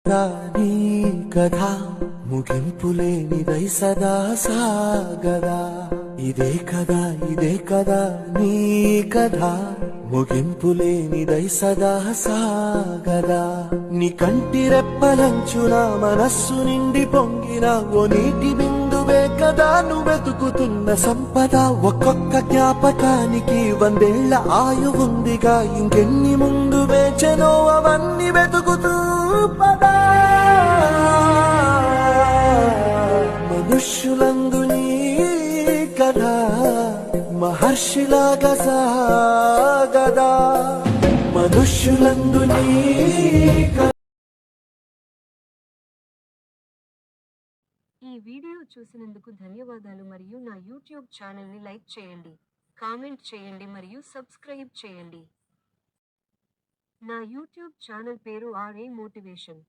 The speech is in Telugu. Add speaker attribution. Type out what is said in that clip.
Speaker 1: నీ కథ ముగింపులేనిదై సదా సాగదా ఇదే కదా నీ కథ ముగింపులేనిదై సదా సాగదా నీ కంటి రెప్పలంచున మనస్సు నిండి పొంగిన ఓ నీటి బిందువే కదా నువ్వెతుకుతున్న సంపద ఒక్కొక్క జ్ఞాపకానికి 100 ఏళ్ల ఆయువుందిగా ఇంకెన్ని ముందు వేచెనో అవన్నీ వెతుకుతూ పదా మనుష్యులందు నీ కథ మహర్షిలాగా సాగదా మనుష్యులందు నీ
Speaker 2: ఈ వీడియో చూసినందుకు ధన్యవాదాలు మరియు నా యూట్యూబ్ ఛానల్ని లైక్ చేయండి, కామెంట్ చేయండి మరియు సబ్స్క్రైబ్ చేయండి. నా యూట్యూబ్ ఛానల్ పేరు ఆర్ఏ మోటివేషన్.